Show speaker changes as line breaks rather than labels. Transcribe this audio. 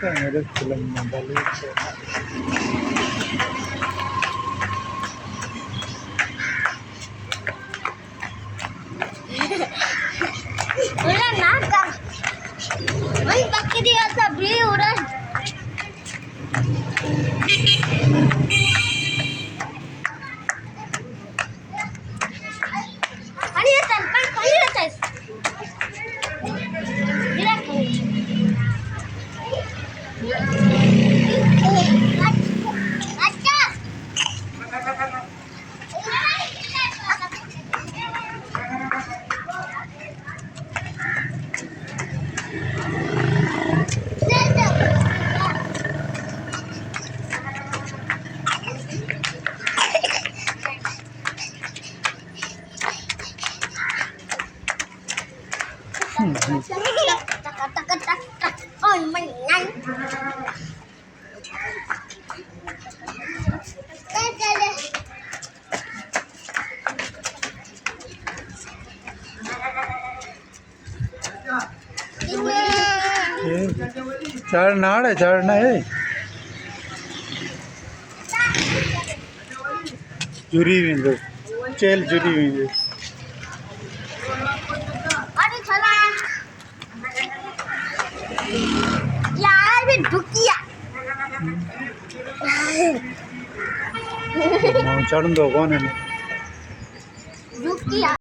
मेरे फिल्म में बॉलीवुड से
उड़ा ना कर वही बकरी ऐसा भी उड़ा अरे ये सरपंच कौन रहता है गिरा अच्छा ôi mình nhanh
चढ़ना है चढ़ना है जुरी विंदो चेल जुरी विंदो
अरे चला यार भी ढुकिया
चढ़ दो कौन है
ढुकिया